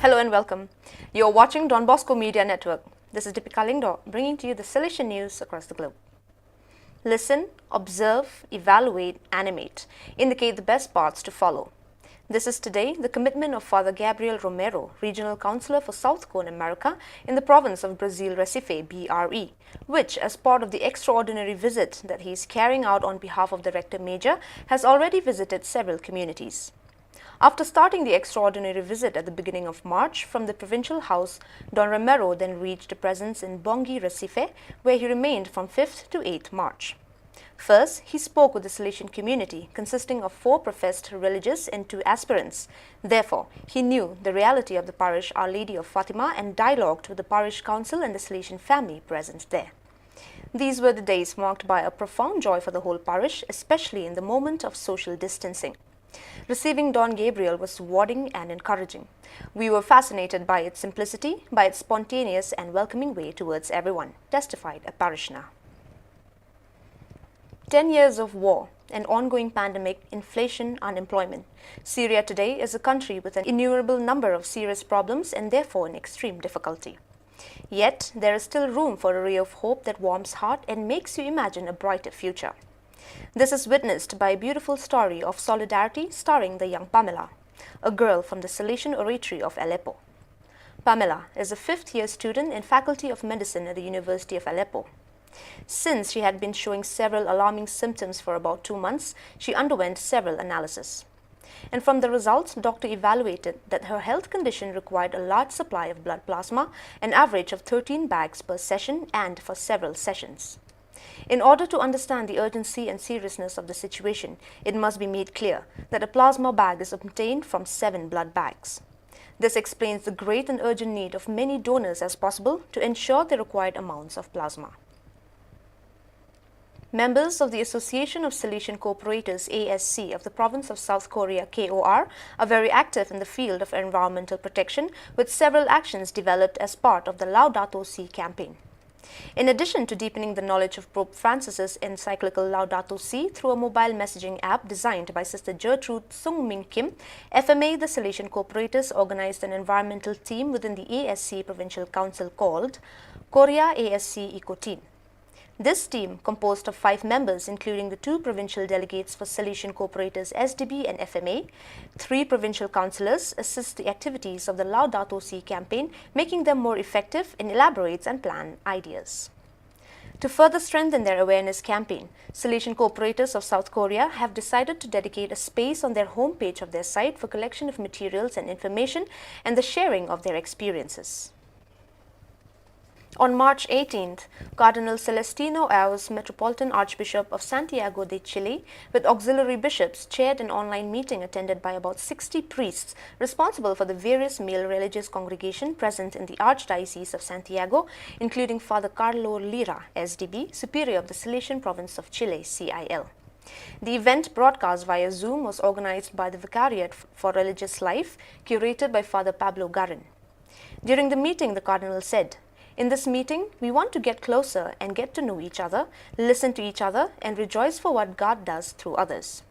Hello and welcome. You're watching Don Bosco Media Network. This is Deepika Lingdo bringing to you the Salesian news across the globe. Listen, observe, evaluate, animate, indicate the best paths to follow. This is today the commitment of Father Gabriel Romero, Regional Counselor for South Cone America in the province of Brazil, Recife, BRE, which, as part of the extraordinary visit that he is carrying out on behalf of the Rector Major, has already visited several communities. After starting the extraordinary visit at the beginning of March from the provincial house, Don Romero then reached a presence in Bongi, Recife, where he remained from 5th to 8th March. First, he spoke with the Salesian community, consisting of 4 professed religious and 2 aspirants. Therefore, he knew the reality of the parish Our Lady of Fatima and dialogued with the parish council and the Salesian family present there. These were the days marked by a profound joy for the whole parish, especially in the moment of social distancing. Receiving Don Gabriel was rewarding and encouraging. We were fascinated by its simplicity, by its spontaneous and welcoming way towards everyone, testified a parishioner. 10 years of war, an ongoing pandemic, inflation, unemployment. Syria today is a country with an innumerable number of serious problems and therefore in extreme difficulty. Yet, there is still room for a ray of hope that warms heart and makes you imagine a brighter future. This is witnessed by a beautiful story of solidarity starring the young Pamela, a girl from the Salesian oratory of Aleppo. Pamela is a 5th-year student in Faculty of Medicine at the University of Aleppo. Since she had been showing several alarming symptoms for about 2 months, she underwent several analyses. And from the results, doctor evaluated that her health condition required a large supply of blood plasma, an average of 13 bags per session and for several sessions. In order to understand the urgency and seriousness of the situation, it must be made clear that a plasma bag is obtained from 7 blood bags. This explains the great and urgent need of many donors as possible to ensure the required amounts of plasma. Members of the Association of Salesian Cooperators ASC of the province of South Korea KOR are very active in the field of environmental protection, with several actions developed as part of the Laudato Si campaign. In addition to deepening the knowledge of Pope Francis's encyclical Laudato Si through a mobile messaging app designed by Sister Gertrude Sung-Min Kim, FMA, the Salesian Cooperators, organized an environmental team within the ASC Provincial Council called Korea ASC Eco Team. This team, composed of 5 members including the 2 provincial delegates for Salesian Cooperators SDB and FMA, 3 provincial councillors, assists the activities of the Laudato Si campaign, making them more effective in elaborate and plan ideas. To further strengthen their awareness campaign, Salesian Cooperators of South Korea have decided to dedicate a space on their homepage of their site for collection of materials and information and the sharing of their experiences. On March 18th, Cardinal Celestino Alves, Metropolitan Archbishop of Santiago de Chile, with auxiliary bishops, chaired an online meeting attended by about 60 priests responsible for the various male religious congregations present in the Archdiocese of Santiago, including Father Carlo Lira, SDB, Superior of the Salesian Province of Chile, CIL. The event, broadcast via Zoom, was organized by the Vicariate for Religious Life, curated by Father Pablo Garin. During the meeting, the Cardinal said, "In this meeting, we want to get closer and get to know each other, listen to each other, and rejoice for what God does through others."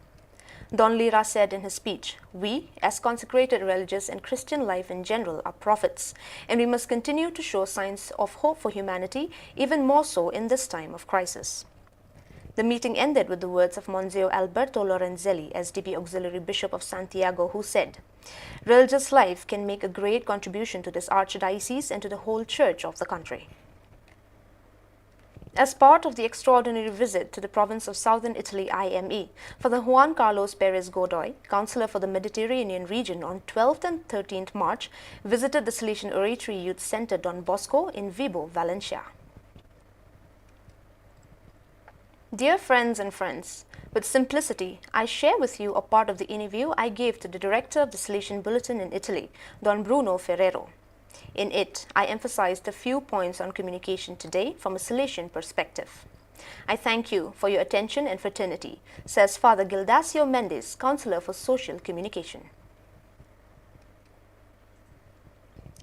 Don Lira said in his speech, "We, as consecrated religious and Christian life in general, are prophets, and we must continue to show signs of hope for humanity, even more so in this time of crisis." The meeting ended with the words of Monsignor Alberto Lorenzelli, SDB Auxiliary Bishop of Santiago, who said, "Religious life can make a great contribution to this archdiocese and to the whole church of the country." As part of the extraordinary visit to the province of Southern Italy IME, Father Juan Carlos Perez Godoy, Councillor for the Mediterranean region on 12th and 13th March, visited the Salesian Oratory Youth Center Don Bosco in Vibo, Valencia. Dear friends and friends, with simplicity, I share with you a part of the interview I gave to the director of the Salesian Bulletin in Italy, Don Bruno Ferrero. In it, I emphasized a few points on communication today from a Salesian perspective. I thank you for your attention and fraternity, says Father Gildacio Mendes, Counselor for Social Communication.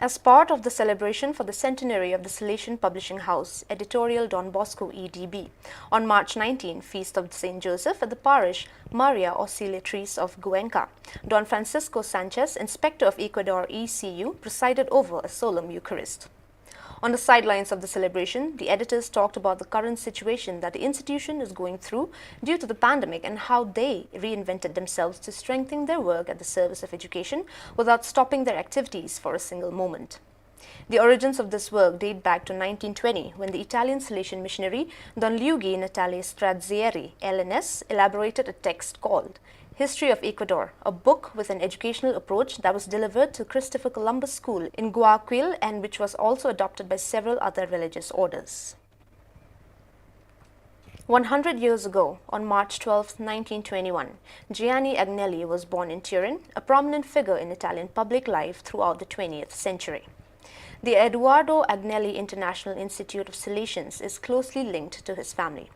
As part of the celebration for the centenary of the Salesian Publishing House, editorial Don Bosco EDB, on March 19, Feast of St. Joseph at the parish Maria Auxiliatrice of Cuenca, Don Francisco Sanchez, Inspector of Ecuador ECU, presided over a solemn Eucharist. On the sidelines of the celebration, the editors talked about the current situation that the institution is going through due to the pandemic and how they reinvented themselves to strengthen their work at the service of education without stopping their activities for a single moment. The origins of this work date back to 1920, when the Italian Salesian missionary Don Luigi Natale Strazieri, LNS, elaborated a text called History of Ecuador, a book with an educational approach that was delivered to Christopher Columbus School in Guayaquil and which was also adopted by several other religious orders. 100 years ago, on March 12, 1921, Gianni Agnelli was born in Turin, a prominent figure in Italian public life throughout the 20th century. The Eduardo Agnelli International Institute of Salesians is closely linked to his family.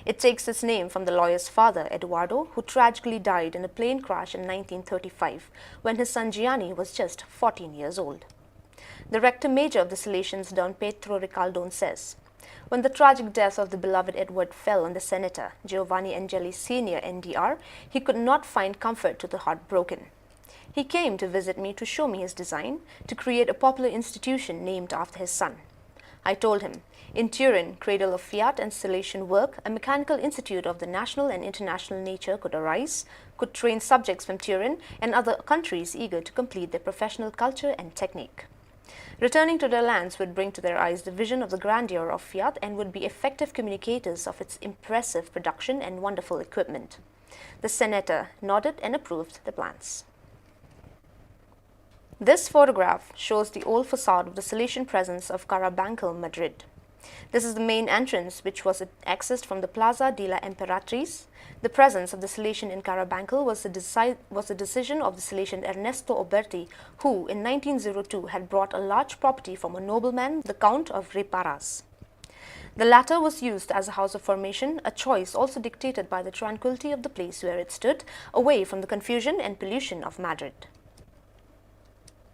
It takes its name from the lawyer's father, Eduardo, who tragically died in a plane crash in 1935 when his son Gianni was just 14 years old. The rector major of the Salesians, Don Pedro Ricaldon, says, "When the tragic death of the beloved Edward fell on the senator, Giovanni Angeli Sr. NDR, he could not find comfort to the heartbroken. He came to visit me to show me his design to create a popular institution named after his son. I told him, in Turin, cradle of fiat and Salesian work, a mechanical institute of the national and international nature could arise, could train subjects from Turin and other countries eager to complete their professional culture and technique. Returning to their lands would bring to their eyes the vision of the grandeur of fiat and would be effective communicators of its impressive production and wonderful equipment." The senator nodded and approved the plans. This photograph shows the old facade of the Salesian presence of Carabanchel, Madrid. This is the main entrance, which was accessed from the Plaza de la Emperatriz. The presence of the Salesian in Carabanchel was the decision of the Salesian Ernesto Oberti, who in 1902 had brought a large property from a nobleman, the Count of Reparas. The latter was used as a house of formation, a choice also dictated by the tranquility of the place where it stood, away from the confusion and pollution of Madrid.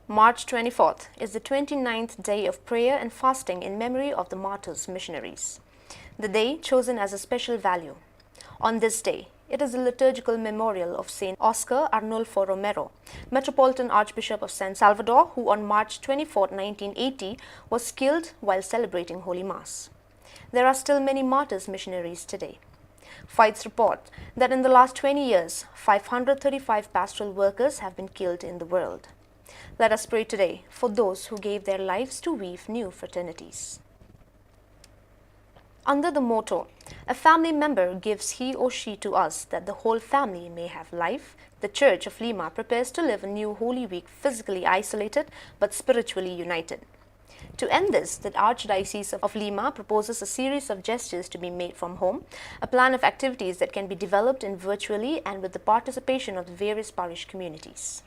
March 24th is the 29th day of prayer and fasting in memory of the martyrs missionaries. The day chosen as a special value. On this day, it is the liturgical memorial of Saint Oscar Arnulfo Romero, Metropolitan Archbishop of San Salvador, who on March 24, 1980 was killed while celebrating Holy Mass. There are still many martyrs missionaries today. Fights report that in the last 20 years, 535 pastoral workers have been killed in the world. Let us pray today for those who gave their lives to weave new fraternities. Under the motto, "A family member gives he or she to us that the whole family may have life," the Church of Lima prepares to live a new Holy Week physically isolated but spiritually united. To end this, the Archdiocese of Lima proposes a series of gestures to be made from home, a plan of activities that can be developed in virtually and with the participation of the various parish communities.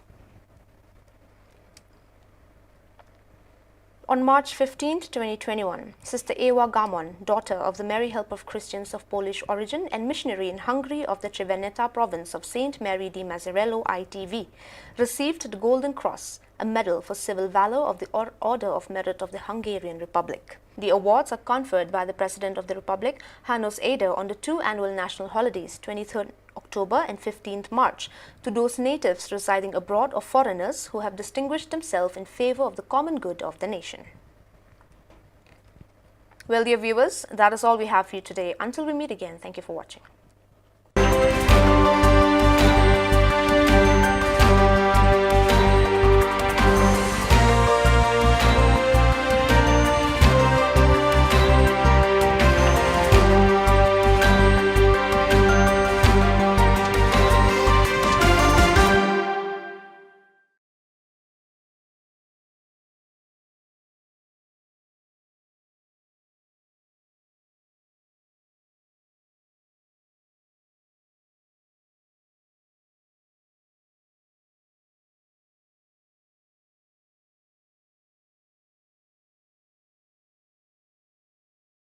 On March 15, 2021, Sister Ewa Gamon, daughter of the Mary Help of Christians of Polish origin and missionary in Hungary of the Triveneta province of St. Mary di Mazzarello ITV, received the Golden Cross, a medal for civil valor of the Order of Merit of the Hungarian Republic. The awards are conferred by the President of the Republic, János Éder, on the two annual national holidays, 23rd October and 15th March, to those natives residing abroad or foreigners who have distinguished themselves in favor of the common good of the nation. Well, dear viewers, that is all we have for you today. Until we meet again, thank you for watching.